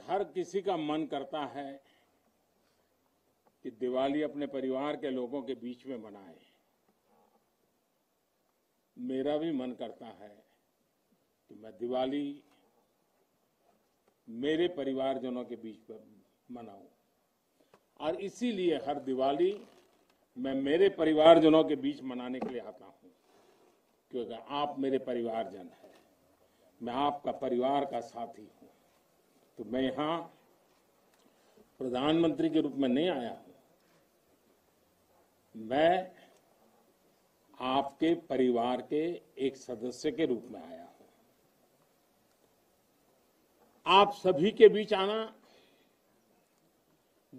हर किसी का मन करता है कि दिवाली अपने परिवार के लोगों के बीच में मनाए। मेरा भी मन करता है कि मैं दिवाली मेरे परिवारजनों के बीच में मनाऊं, और इसीलिए हर दिवाली मैं मेरे परिवारजनों के बीच मनाने के लिए आता हूं, क्योंकि आप मेरे परिवारजन हैं, मैं आपका परिवार का साथी हूं। तो मैं यहां प्रधानमंत्री के रूप में नहीं आया हूं, मैं आपके परिवार के एक सदस्य के रूप में आया हूं। आप सभी के बीच आना,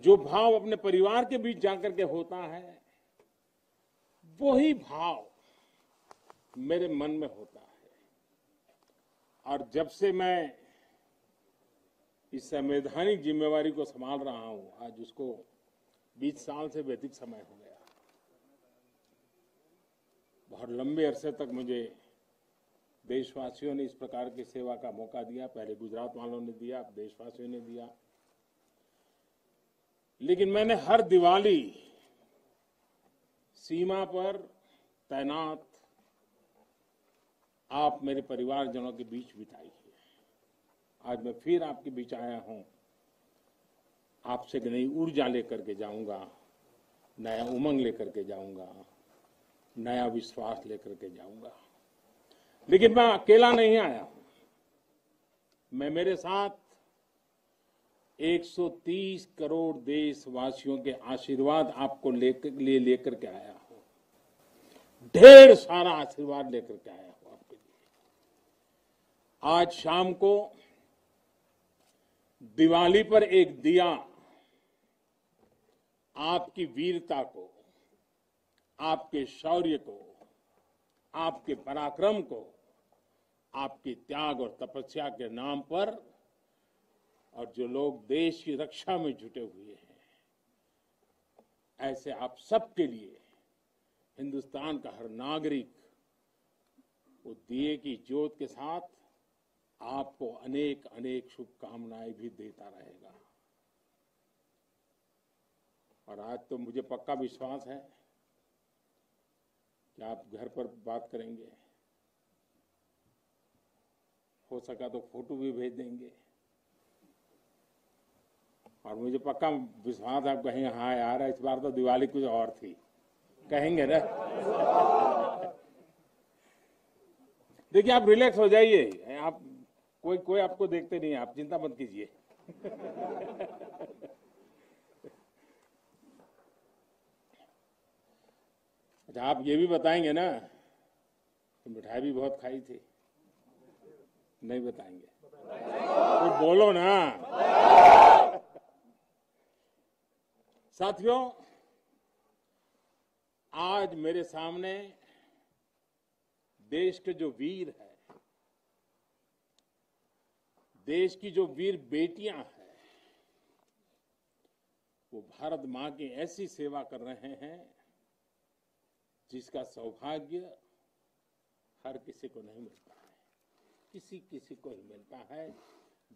जो भाव अपने परिवार के बीच जाकर के होता है, वही भाव मेरे मन में होता है। और जब से मैं इस संवैधानिक जिम्मेवारी को संभाल रहा हूं, आज उसको 20 साल से भी अधिक समय हो गया। बहुत लंबे अरसे तक मुझे देशवासियों ने इस प्रकार की सेवा का मौका दिया। पहले गुजरात वालों ने दिया, अब देशवासियों ने दिया। लेकिन मैंने हर दिवाली सीमा पर तैनात आप मेरे परिवारजनों के बीच बिताई है। आज मैं फिर आपके बीच आया हूं, आपसे नई ऊर्जा लेकर के जाऊंगा, नया उमंग लेकर के जाऊंगा, नया विश्वास लेकर के जाऊंगा। लेकिन मैं अकेला नहीं आया हूं, मैं मेरे साथ 130 करोड़ देशवासियों के आशीर्वाद आपको लेकर के आया हूं। ढेर सारा आशीर्वाद लेकर के आया हूं आपके लिए। आज शाम को दिवाली पर एक दिया आपकी वीरता को, आपके शौर्य को, आपके पराक्रम को, आपके त्याग और तपस्या के नाम पर, और जो लोग देश की रक्षा में जुटे हुए हैं, ऐसे आप सबके लिए हिंदुस्तान का हर नागरिक वो दिए की ज्योत के साथ आपको अनेक अनेक शुभकामनाएं भी देता रहेगा। और आज तो मुझे पक्का विश्वास है कि आप घर पर बात करेंगे, हो सका तो फोटो भी भेज देंगे, और मुझे पक्का विश्वास आप कहेंगे हाँ यार इस बार तो दिवाली कुछ और थी, कहेंगे ना। देखिए आप रिलैक्स हो जाइए, आप कोई आपको देखते नहीं, आप चिंता मत कीजिए। अच्छा आप ये भी बताएंगे ना कि मिठाई भी बहुत खाई थी? नहीं बताएंगे? तो बोलो ना। साथियों, आज मेरे सामने देश के जो वीर हैं, देश की जो वीर बेटियां हैं, वो भारत मां की ऐसी सेवा कर रहे हैं जिसका सौभाग्य हर किसी को नहीं मिलता है। किसी किसी को ही मिलता है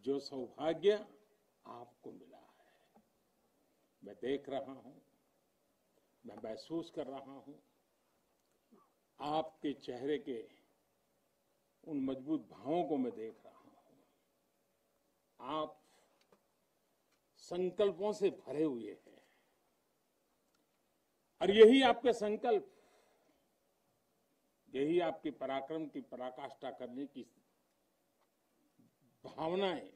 जो सौभाग्य आपको मिला है। मैं देख रहा हूं, मैं महसूस कर रहा हूं, आपके चेहरे के उन मजबूत भावों को मैं देख रहा हूं। आप संकल्पों से भरे हुए हैं, और यही आपके संकल्प, यही आपकी पराक्रम की पराकाष्ठा करने की भावनाएं,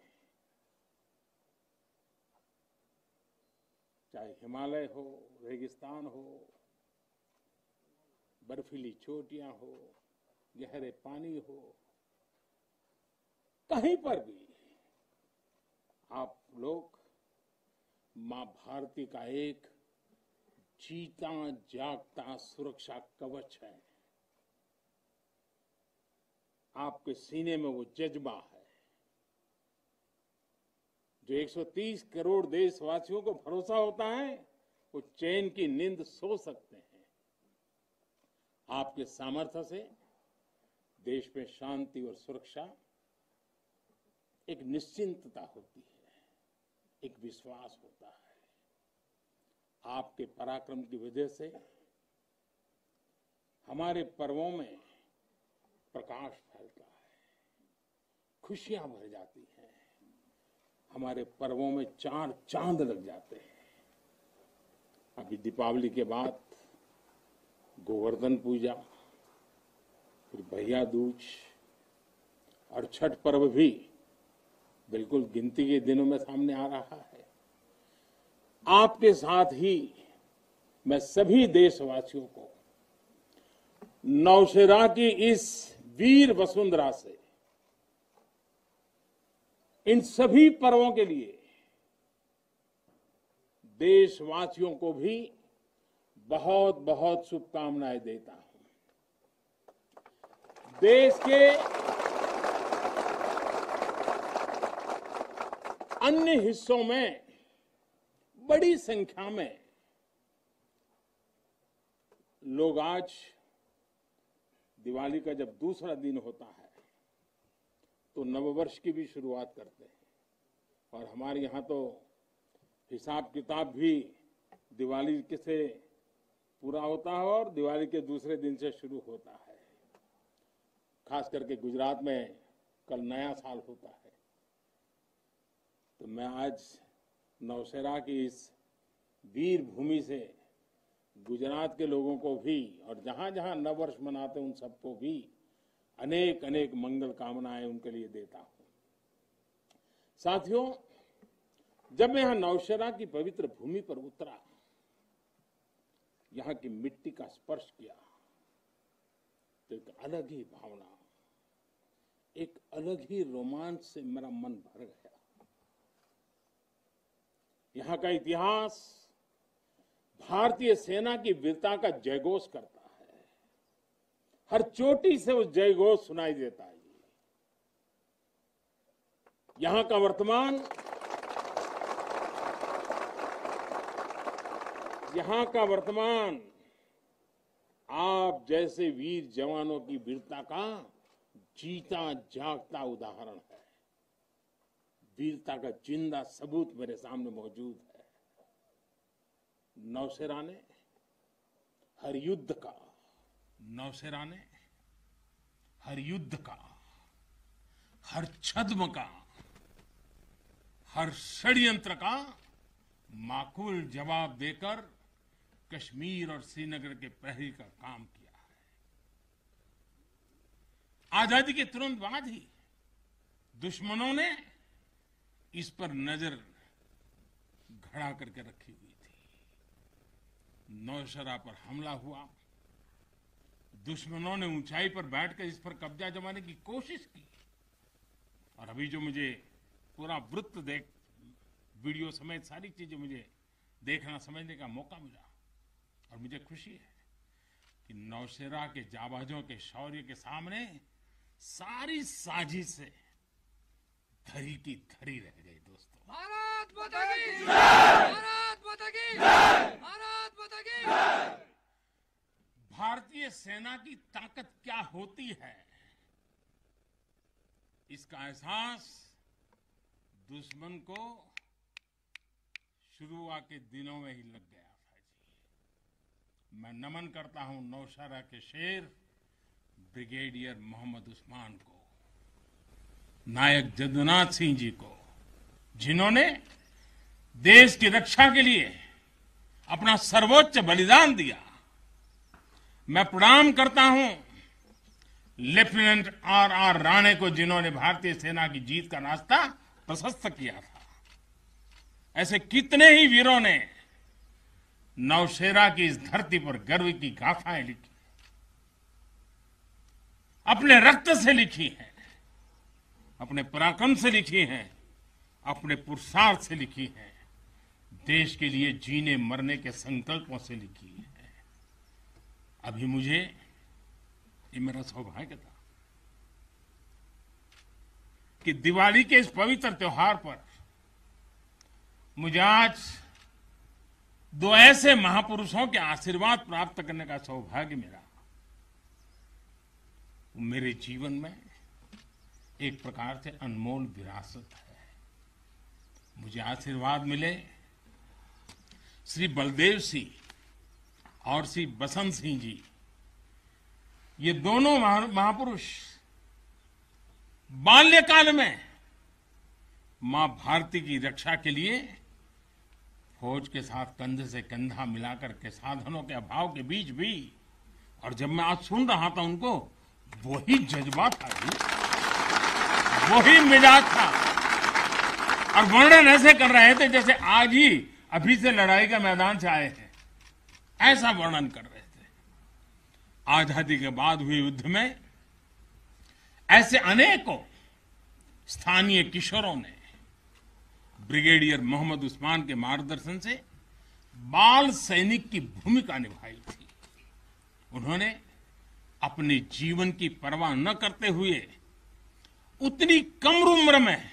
चाहे हिमालय हो, रेगिस्तान हो, बर्फीली चोटियां हो, गहरे पानी हो, कहीं पर भी आप लोग मां भारती का एक जीता जागता सुरक्षा कवच है। आपके सीने में वो जज्बा है जो 130 करोड़ देशवासियों को भरोसा होता है, वो चैन की नींद सो सकते हैं। आपके सामर्थ्य से देश में शांति और सुरक्षा एक निश्चिंतता होती है। एक विश्वास होता है। आपके पराक्रम की वजह से हमारे पर्वों में प्रकाश फैलता है, खुशियां भर जाती हैं, हमारे पर्वों में चार चांद लग जाते हैं। अभी दीपावली के बाद गोवर्धन पूजा, फिर भैया दूज और छठ पर्व भी बिल्कुल गिनती के दिनों में सामने आ रहा है। आपके साथ ही मैं सभी देशवासियों को नौशेरा की इस वीर वसुंधरा से इन सभी पर्वों के लिए देशवासियों को भी बहुत बहुत शुभकामनाएं देता हूं। देश के अन्य हिस्सों में बड़ी संख्या में लोग आज दिवाली का जब दूसरा दिन होता है तो नववर्ष की भी शुरुआत करते हैं। और हमारे यहाँ तो हिसाब किताब भी दिवाली से पूरा होता है और दिवाली के दूसरे दिन से शुरू होता है। खास करके गुजरात में कल नया साल होता है। तो मैं आज नौशेरा की इस वीर भूमि से गुजरात के लोगों को भी और जहां जहां नववर्ष मनाते हैं उन सबको भी अनेक अनेक मंगल कामनाएं उनके लिए देता हूं। साथियों, जब मैं यहां नौशेरा की पवित्र भूमि पर उतरा, यहां की मिट्टी का स्पर्श किया, तो एक अलग ही भावना, एक अलग ही रोमांच से मेरा मन भर गया। यहां का इतिहास भारतीय सेना की वीरता का जयघोष करता है। हर चोटी से वो जयघोष सुनाई देता है। यहां का वर्तमान आप जैसे वीर जवानों की वीरता का जीता जागता उदाहरण है। वीरता का जिंदा सबूत मेरे सामने मौजूद है। नौशेरा ने हर युद्ध का, हर छद्म का, हर षड्यंत्र का माकूल जवाब देकर कश्मीर और श्रीनगर के प्रहरी का काम किया है। आजादी के तुरंत बाद ही दुश्मनों ने इस पर नजर खड़ा करके रखी हुई थी। नौशेरा पर हमला हुआ, दुश्मनों ने ऊंचाई पर बैठकर इस पर कब्जा जमाने की कोशिश की। और अभी जो मुझे पूरा वृत्त वीडियो समेत सारी चीजें मुझे देखना समझने का मौका मिला, और मुझे खुशी है कि नौशेरा के जाबाजों के शौर्य के सामने सारी साजिशें धरी की धरी रह गई। दोस्तों, भारत माता की जय! भारत माता की जय! भारत माता की जय! भारतीय सेना की ताकत क्या होती है, इसका एहसास दुश्मन को शुरुआत के दिनों में ही लग गया था जी। मैं नमन करता हूं नौशेरा के शेर ब्रिगेडियर मोहम्मद उस्मान को, नायक जदुनाथ सिंह जी को, जिन्होंने देश की रक्षा के लिए अपना सर्वोच्च बलिदान दिया। मैं प्रणाम करता हूं लेफ्टिनेंट आर राणे को, जिन्होंने भारतीय सेना की जीत का रास्ता प्रशस्त किया था। ऐसे कितने ही वीरों ने नौशेरा की इस धरती पर गर्व की गाथाएं लिखी, अपने रक्त से लिखी हैं, अपने पराक्रम से लिखी हैं, अपने पुरुषार्थ से लिखी हैं, देश के लिए जीने मरने के संकल्पों से लिखी है। अभी मुझे, ये मेरा सौभाग्य था कि दिवाली के इस पवित्र त्योहार पर मुझे आज दो ऐसे महापुरुषों के आशीर्वाद प्राप्त करने का सौभाग्य मिला। मेरे जीवन में एक प्रकार से अनमोल विरासत है। मुझे आशीर्वाद मिले श्री बलदेव सिंह और श्री बसंत सिंह जी, ये दोनों महापुरुष बाल्यकाल में मां भारती की रक्षा के लिए फौज के साथ कंधे से कंधा मिलाकर के साधनों के अभाव के बीच भी, और जब मैं आज सुन रहा था उनको, वही जज्बा था जी, वही मिजाज था, और वर्णन ऐसे कर रहे थे जैसे आज ही अभी से लड़ाई के मैदान से आए हैं, ऐसा वर्णन कर रहे थे। आजादी के बाद हुए युद्ध में ऐसे अनेकों स्थानीय किशोरों ने ब्रिगेडियर मोहम्मद उस्मान के मार्गदर्शन से बाल सैनिक की भूमिका निभाई थी। उन्होंने अपने जीवन की परवाह न करते हुए उतनी कम उम्र में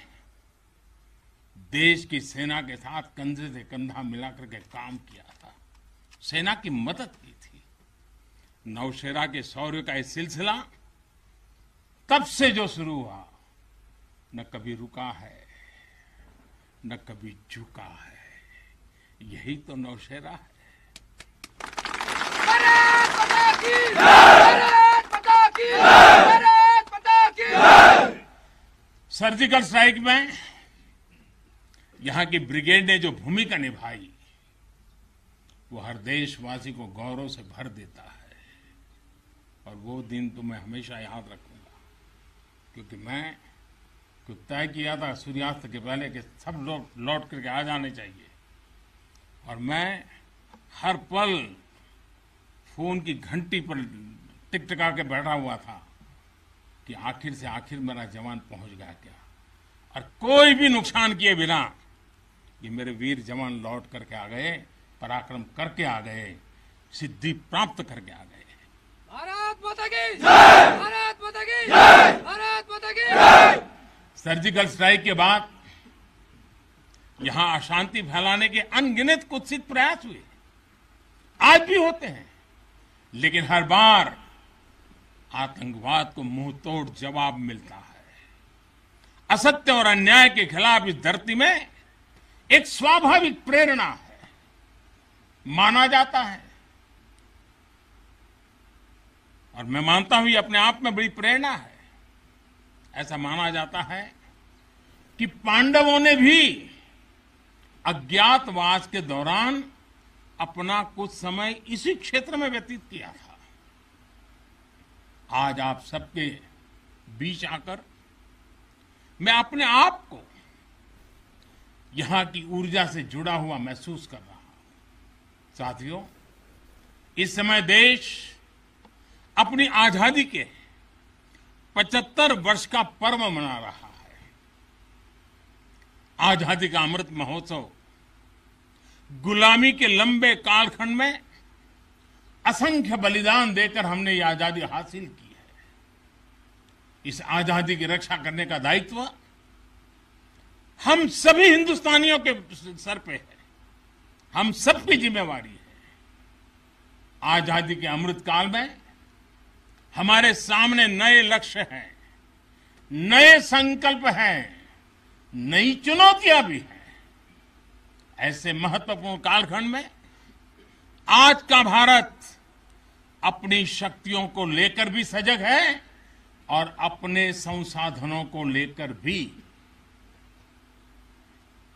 देश की सेना के साथ कंधे से कंधा मिलाकर के काम किया था, सेना की मदद की थी। नौशेरा के शौर्य का ये सिलसिला तब से जो शुरू हुआ, न कभी रुका है न कभी झुका है। यही तो नौशेरा है। भारत माता की जय! भारत माता की जय! भारत माता की जय! सर्जिकल स्ट्राइक में यहां की ब्रिगेड ने जो भूमिका निभाई, वो हर देशवासी को गौरव से भर देता है। और वो दिन तो मैं हमेशा याद रखूंगा, क्योंकि मैं कुछ तय किया था सूर्यास्त के पहले कि सब लोग लौट करके आ जाने चाहिए, और मैं हर पल फोन की घंटी पर टिकटिका के बैठा हुआ था कि आखिर से आखिर मेरा जवान पहुंच गया क्या, और कोई भी नुकसान किए बिना ये मेरे वीर जवान लौट करके आ गए, पराक्रम करके आ गए, सिद्धि प्राप्त करके आ गए। भारत माता की जय! भारत माता की जय! भारत माता की जय! सर्जिकल स्ट्राइक के बाद यहां अशांति फैलाने के अनगिनत कुत्सित प्रयास हुए, आज भी होते हैं, लेकिन हर बार आतंकवाद को मुंह तोड़ जवाब मिलता है। असत्य और अन्याय के खिलाफ इस धरती में एक स्वाभाविक प्रेरणा है, माना जाता है, और मैं मानता हूं ये अपने आप में बड़ी प्रेरणा है। ऐसा माना जाता है कि पांडवों ने भी अज्ञातवास के दौरान अपना कुछ समय इसी क्षेत्र में व्यतीत किया था। आज आप सबके बीच आकर मैं अपने आप को यहां की ऊर्जा से जुड़ा हुआ महसूस कर रहा हूं। साथियों, इस समय देश अपनी आजादी के 75 वर्ष का पर्व मना रहा है। आजादी का अमृत महोत्सव गुलामी के लंबे कालखंड में असंख्य बलिदान देकर हमने ये आजादी हासिल की है। इस आजादी की रक्षा करने का दायित्व हम सभी हिंदुस्तानियों के सर पे है, हम सबकी जिम्मेवारी है। आजादी के अमृत काल में हमारे सामने नए लक्ष्य हैं, नए संकल्प हैं, नई चुनौतियां भी हैं। ऐसे महत्वपूर्ण कालखंड में आज का भारत अपनी शक्तियों को लेकर भी सजग है और अपने संसाधनों को लेकर भी।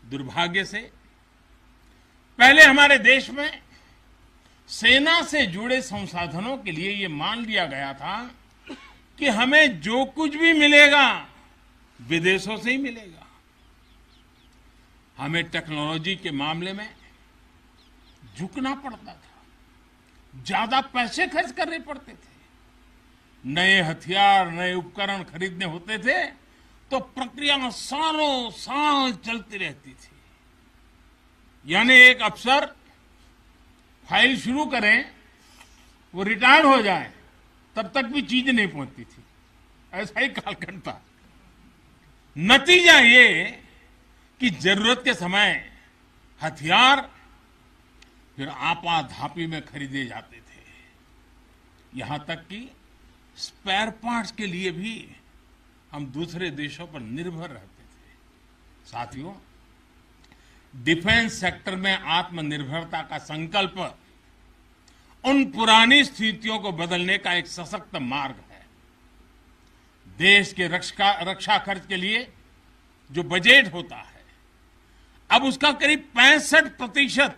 दुर्भाग्य से पहले हमारे देश में सेना से जुड़े संसाधनों के लिए ये मान लिया गया था कि हमें जो कुछ भी मिलेगा विदेशों से ही मिलेगा। हमें टेक्नोलॉजी के मामले में झुकना पड़ता था, ज्यादा पैसे खर्च करने पड़ते थे। नए हथियार, नए उपकरण खरीदने होते थे तो प्रक्रिया सालों साल चलती रहती थी। यानी एक अफसर फाइल शुरू करें, वो रिटायर हो जाए, तब तक भी चीज नहीं पहुंचती थी। ऐसा ही कालखंड था। नतीजा ये कि जरूरत के समय हथियार फिर आपाधापी में खरीदे जाते थे। यहां तक कि स्पेयर पार्ट्स के लिए भी हम दूसरे देशों पर निर्भर रहते थे। साथियों, डिफेंस सेक्टर में आत्मनिर्भरता का संकल्प उन पुरानी स्थितियों को बदलने का एक सशक्त मार्ग है। देश के रक्षा खर्च के लिए जो बजट होता है, अब उसका करीब 65%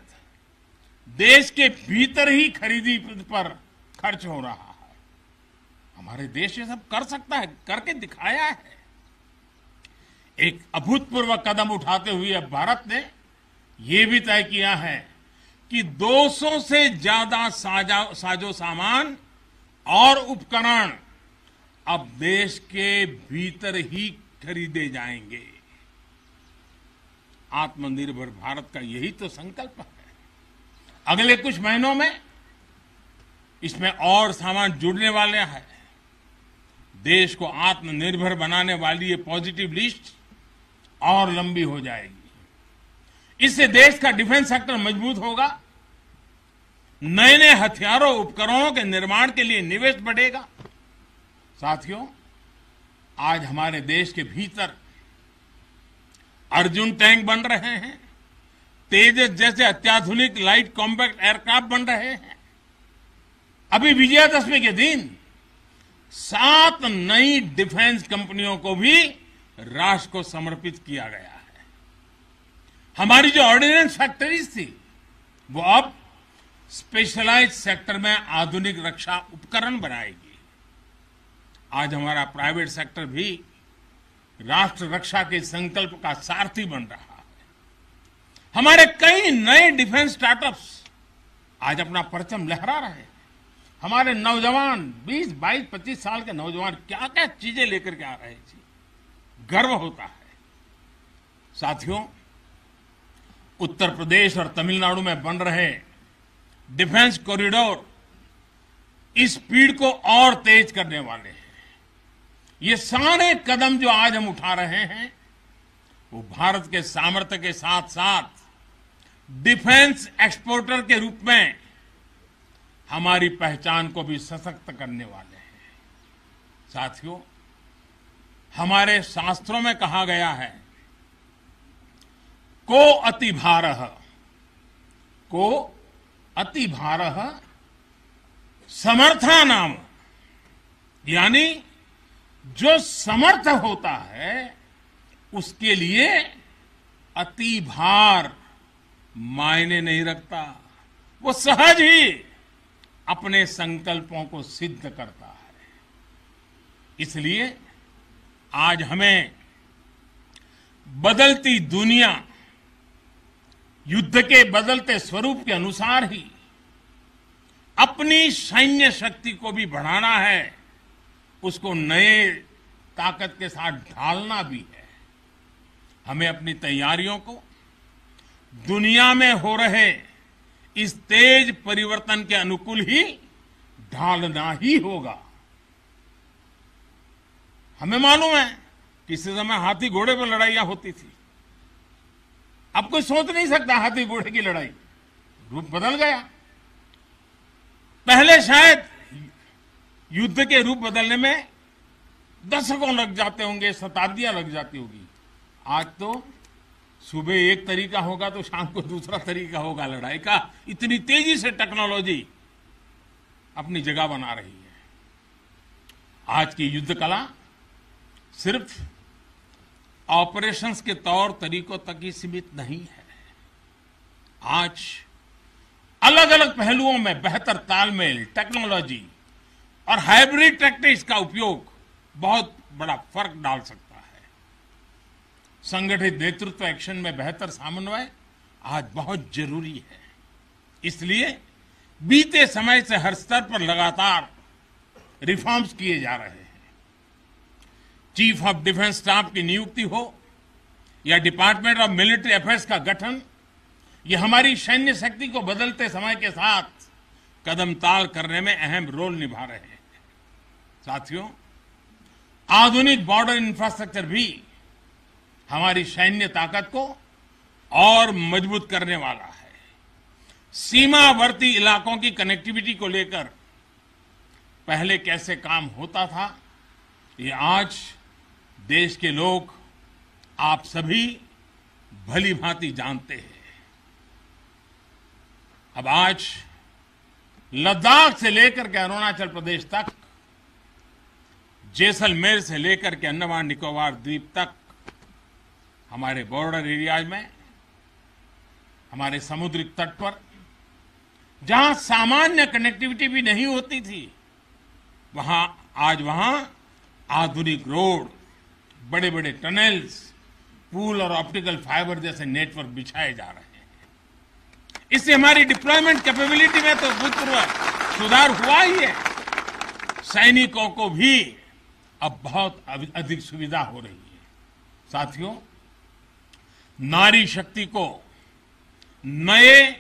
देश के भीतर ही खरीदी पर खर्च हो रहा है। हमारे देश ये सब कर सकता है, करके दिखाया है। एक अभूतपूर्व कदम उठाते हुए अब भारत ने ये भी तय किया है कि 200 से ज्यादा साजो सामान और उपकरण अब देश के भीतर ही खरीदे जाएंगे। आत्मनिर्भर भारत का यही तो संकल्प है। अगले कुछ महीनों में इसमें और सामान जुड़ने वाले हैं। देश को आत्मनिर्भर बनाने वाली ये पॉजिटिव लिस्ट और लंबी हो जाएगी। इससे देश का डिफेंस सेक्टर मजबूत होगा, नए नए हथियारों उपकरणों के निर्माण के लिए निवेश बढ़ेगा। साथियों, आज हमारे देश के भीतर अर्जुन टैंक बन रहे हैं, तेजस जैसे अत्याधुनिक लाइट कॉम्पैक्ट एयरक्राफ्ट बन रहे हैं। अभी विजयादशमी के दिन 7 नई डिफेंस कंपनियों को भी राष्ट्र को समर्पित किया गया है। हमारी जो ऑर्डिनेंस फैक्ट्रीज थी, वो अब स्पेशलाइज्ड सेक्टर में आधुनिक रक्षा उपकरण बनाएगी। आज हमारा प्राइवेट सेक्टर भी राष्ट्र रक्षा के संकल्प का सारथी बन रहा है। हमारे कई नए डिफेंस स्टार्टअप्स आज अपना परचम लहरा रहे हैं। हमारे नौजवान 20, 22, 25 साल के नौजवान क्या क्या चीजें लेकर के आ रहे हैं, गर्व होता है। साथियों, उत्तर प्रदेश और तमिलनाडु में बन रहे डिफेंस कॉरिडोर इस स्पीड को और तेज करने वाले हैं। ये सारे कदम जो आज हम उठा रहे हैं, वो भारत के सामर्थ्य के साथ साथ डिफेंस एक्सपोर्टर के रूप में हमारी पहचान को भी सशक्त करने वाले हैं। साथियों, हमारे शास्त्रों में कहा गया है, को अति भारः समर्था नाम, यानी जो समर्थ होता है उसके लिए अति भार मायने नहीं रखता। वो सहज ही अपने संकल्पों को सिद्ध करता है। इसलिए आज हमें बदलती दुनिया, युद्ध के बदलते स्वरूप के अनुसार ही अपनी सैन्य शक्ति को भी बढ़ाना है, उसको नए ताकत के साथ ढालना भी है। हमें अपनी तैयारियों को दुनिया में हो रहे इस तेज परिवर्तन के अनुकूल ही ढालना ही होगा। हमें मालूम है किसी समय हाथी घोड़े पर लड़ाइयां होती थी। अब कोई सोच नहीं सकता हाथी घोड़े की लड़ाई, रूप बदल गया। पहले शायद युद्ध के रूप बदलने में दशकों लग जाते होंगे, शताब्दियां लग जाती होगी। आज तो सुबह एक तरीका होगा तो शाम को दूसरा तरीका होगा लड़ाई का। इतनी तेजी से टेक्नोलॉजी अपनी जगह बना रही है। आज की युद्ध कला सिर्फ ऑपरेशंस के तौर तरीकों तक ही सीमित नहीं है। आज अलग अलग पहलुओं में बेहतर तालमेल, टेक्नोलॉजी और हाइब्रिड टैक्टिक्स का उपयोग बहुत बड़ा फर्क डाल सकता है। संगठित नेतृत्व एक्शन में बेहतर समन्वय आज बहुत जरूरी है। इसलिए बीते समय से हर स्तर पर लगातार रिफॉर्म्स किए जा रहे हैं। चीफ ऑफ डिफेंस स्टाफ की नियुक्ति हो या डिपार्टमेंट ऑफ मिलिट्री अफेयर्स का गठन, ये हमारी सैन्य शक्ति को बदलते समय के साथ कदम ताल करने में अहम रोल निभा रहे हैं। साथियों, आधुनिक बॉर्डर इंफ्रास्ट्रक्चर भी हमारी सैन्य ताकत को और मजबूत करने वाला है। सीमावर्ती इलाकों की कनेक्टिविटी को लेकर पहले कैसे काम होता था, ये आज देश के लोग, आप सभी भली भांति जानते हैं। अब आज लद्दाख से लेकर के अरुणाचल प्रदेश तक, जैसलमेर से लेकर के अंडमान निकोबार द्वीप तक, हमारे बॉर्डर एरियाज में, हमारे समुद्री तट पर जहां सामान्य कनेक्टिविटी भी नहीं होती थी, आज वहां आधुनिक रोड, बड़े बड़े टनल्स, पूल और ऑप्टिकल फाइबर जैसे नेटवर्क बिछाए जा रहे हैं। इससे हमारी डिप्लॉयमेंट कैपेबिलिटी में तो भूतपूर्व सुधार हुआ ही है। सैनिकों को भी अब बहुत अधिक सुविधा हो रही है। साथियों, नारी शक्ति को नए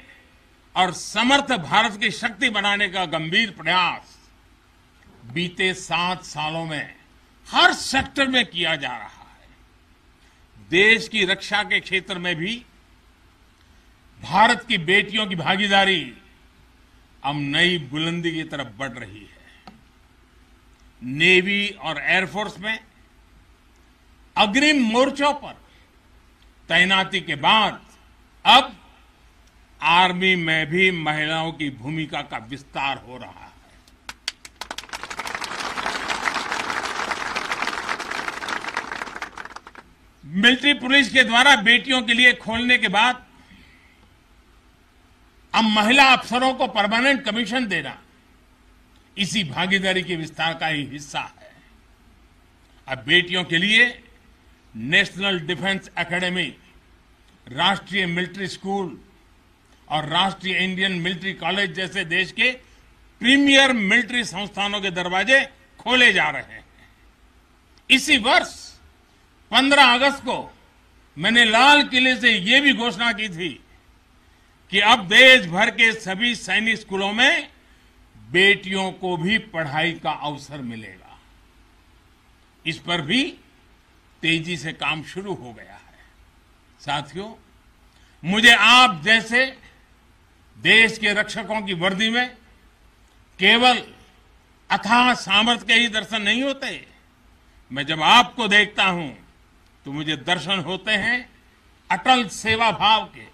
और समर्थ भारत की शक्ति बनाने का गंभीर प्रयास बीते 7 सालों में हर सेक्टर में किया जा रहा है। देश की रक्षा के क्षेत्र में भी भारत की बेटियों की भागीदारी अब नई बुलंदी की तरफ बढ़ रही है। नेवी और एयरफोर्स में अग्रिम मोर्चों पर तैनाती के बाद अब आर्मी में भी महिलाओं की भूमिका का विस्तार हो रहा है। मिलिट्री पुलिस के द्वारा बेटियों के लिए खोलने के बाद अब महिला अफसरों को परमानेंट कमीशन देना इसी भागीदारी के विस्तार का ही हिस्सा है। अब बेटियों के लिए नेशनल डिफेंस एकेडमी, राष्ट्रीय मिलिट्री स्कूल और राष्ट्रीय इंडियन मिलिट्री कॉलेज जैसे देश के प्रीमियर मिलिट्री संस्थानों के दरवाजे खोले जा रहे हैं। इसी वर्ष 15 अगस्त को मैंने लाल किले से यह भी घोषणा की थी कि अब देश भर के सभी सैनिक स्कूलों में बेटियों को भी पढ़ाई का अवसर मिलेगा। इस पर भी तेजी से काम शुरू हो गया है। साथियों, मुझे आप जैसे देश के रक्षकों की वर्दी में केवल अथाह सामर्थ्य के ही दर्शन नहीं होते। मैं जब आपको देखता हूं तो मुझे दर्शन होते हैं अटल सेवा भाव के,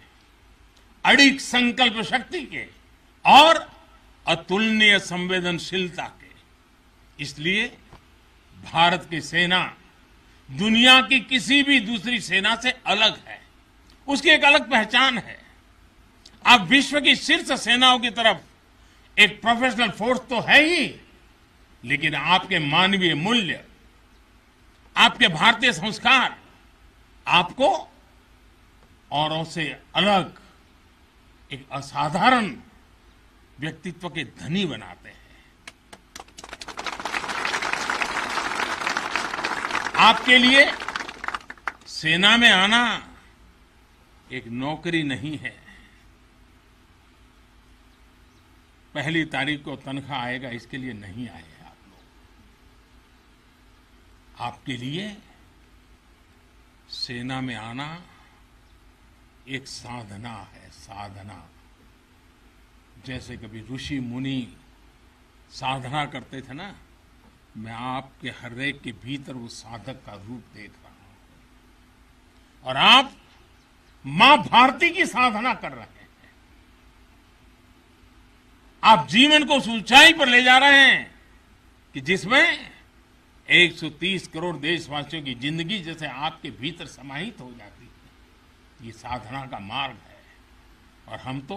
अडिग संकल्प शक्ति के और अतुलनीय संवेदनशीलता के। इसलिए भारत की सेना दुनिया की किसी भी दूसरी सेना से अलग है। उसकी एक अलग पहचान है। अब विश्व की शीर्ष सेनाओं की तरफ एक प्रोफेशनल फोर्स तो है ही, लेकिन आपके मानवीय मूल्य, आपके भारतीय संस्कार आपको औरों से अलग एक असाधारण व्यक्तित्व के धनी बनाते हैं। आपके लिए सेना में आना एक नौकरी नहीं है। पहली तारीख को तनख्वाह आएगा इसके लिए नहीं आए आप लोग। आपके लिए सेना में आना एक साधना है, साधना। जैसे कभी ऋषि मुनि साधना करते थे ना, मैं आपके हर एक के भीतर उस साधक का रूप देख रहा हूं। और आप मां भारती की साधना कर रहे हैं। आप जीवन को उस ऊंचाई पर ले जा रहे हैं कि जिसमें 130 करोड़ देशवासियों की जिंदगी जैसे आपके भीतर समाहित हो जाती है। ये साधना का मार्ग है। और हम तो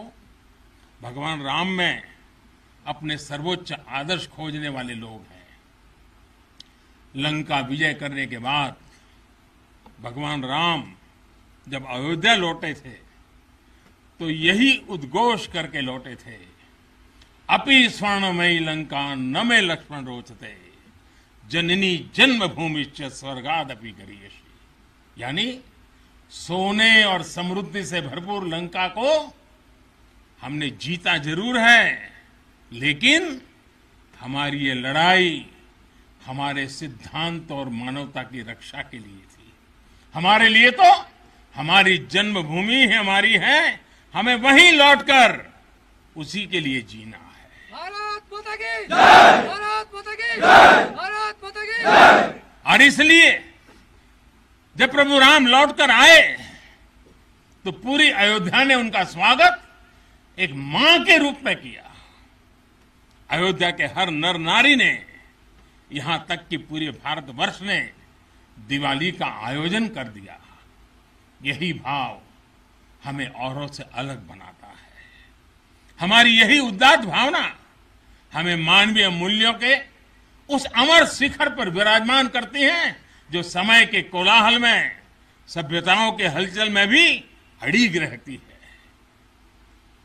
भगवान राम में अपने सर्वोच्च आदर्श खोजने वाले लोग हैं। लंका विजय करने के बाद भगवान राम जब अयोध्या लौटे थे तो यही उद्घोष करके लौटे थे, अपि स्वर्णमयी लंका न मे लक्ष्मण रोचते, जननी जन्मभूमिश्च स्वर्गादपि गरीयसी। यानी सोने और समृद्धि से भरपूर लंका को हमने जीता जरूर है, लेकिन हमारी ये लड़ाई हमारे सिद्धांत और मानवता की रक्षा के लिए थी। हमारे लिए तो हमारी जन्मभूमि हमारी है, हमें वहीं लौटकर उसी के लिए जीना है। भारत माता की जय, भारत माता की जय, भारत माता की जय। और इसलिए जब प्रभु राम लौटकर आए तो पूरी अयोध्या ने उनका स्वागत एक मां के रूप में किया। अयोध्या के हर नर नारी ने, यहां तक कि पूरे भारतवर्ष ने दिवाली का आयोजन कर दिया। यही भाव हमें औरों से अलग बनाता है। हमारी यही उदात्त भावना हमें मानवीय मूल्यों के उस अमर शिखर पर विराजमान करती हैं जो समय के कोलाहल में, सभ्यताओं के हलचल में भी अड़िग रहती है।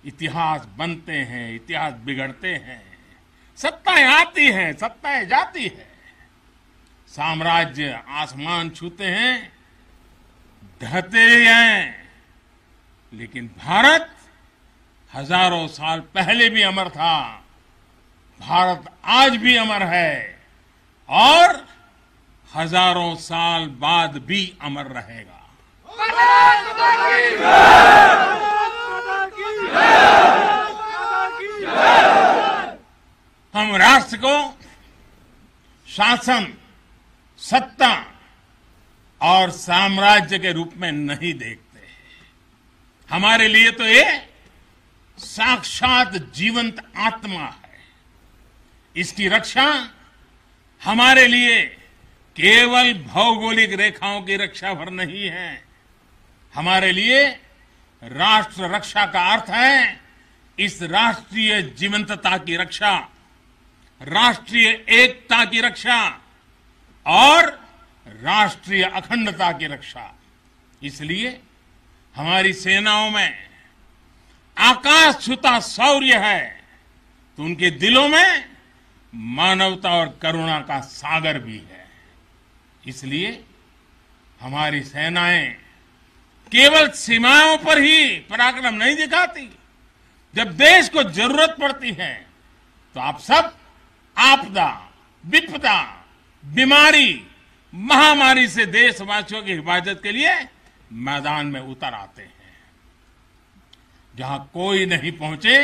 इतिहास बनते हैं, इतिहास बिगड़ते हैं, सत्ताएं आती हैं, सत्ताएं जाती है, साम्राज्य आसमान छूते हैं, ढहते हैं, लेकिन भारत हजारों साल पहले भी अमर था। भारत आज भी अमर है और हजारों साल बाद भी अमर रहेगा। हम राष्ट्र को शासन, सत्ता और साम्राज्य के रूप में नहीं देखते। हमारे लिए तो ये साक्षात जीवंत आत्मा है। इसकी रक्षा हमारे लिए केवल भौगोलिक रेखाओं की रक्षा भर नहीं है। हमारे लिए राष्ट्र रक्षा का अर्थ है इस राष्ट्रीय जीवंतता की रक्षा, राष्ट्रीय एकता की रक्षा और राष्ट्रीय अखंडता की रक्षा। इसलिए हमारी सेनाओं में आकाश छूता शौर्य है तो उनके दिलों में मानवता और करुणा का सागर भी है। इसलिए हमारी सेनाएं केवल सीमाओं पर ही पराक्रम नहीं दिखाती। जब देश को जरूरत पड़ती है तो आप सब आपदा, विपदा, बीमारी, महामारी से देशवासियों की हिफाजत के लिए मैदान में उतर आते हैं। जहां कोई नहीं पहुंचे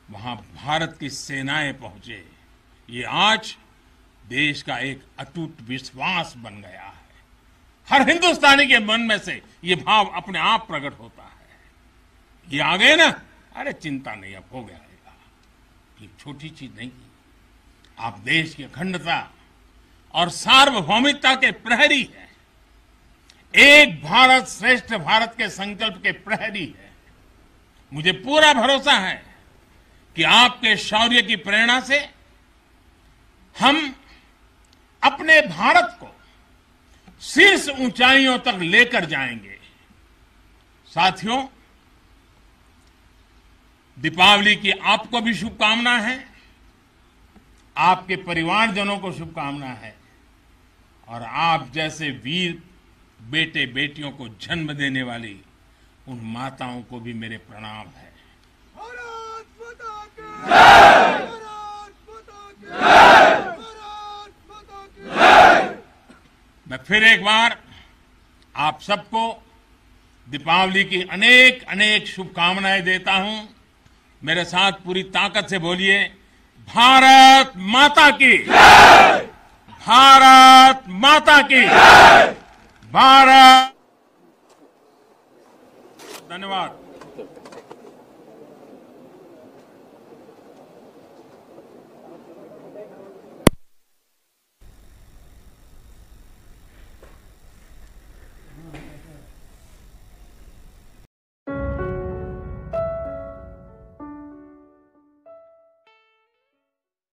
वहां भारत की सेनाएं पहुंचे। ये आज देश का एक अटूट विश्वास बन गया है। हर हिंदुस्तानी के मन में से ये भाव अपने आप प्रकट होता है। ये आ गए ना, अरे चिंता नहीं, अब हो गया। ये छोटी चीज नहीं। आप देश की अखंडता और सार्वभौमिकता के प्रहरी हैं। एक भारत श्रेष्ठ भारत के संकल्प के प्रहरी हैं। मुझे पूरा भरोसा है कि आपके शौर्य की प्रेरणा से हम अपने भारत को शीर्ष ऊंचाइयों तक लेकर जाएंगे। साथियों, दीपावली की आपको भी शुभकामना है, आपके परिवारजनों को शुभकामना है और आप जैसे वीर बेटे बेटियों को जन्म देने वाली उन माताओं को भी मेरे प्रणाम है। भारत माता की जय! भारत माता की जय! भारत माता की जय! मैं फिर एक बार आप सबको दीपावली की अनेक अनेक शुभकामनाएं देता हूं। मेरे साथ पूरी ताकत से बोलिए, भारत माता की जय! भारत माता की जय! भारत। धन्यवाद।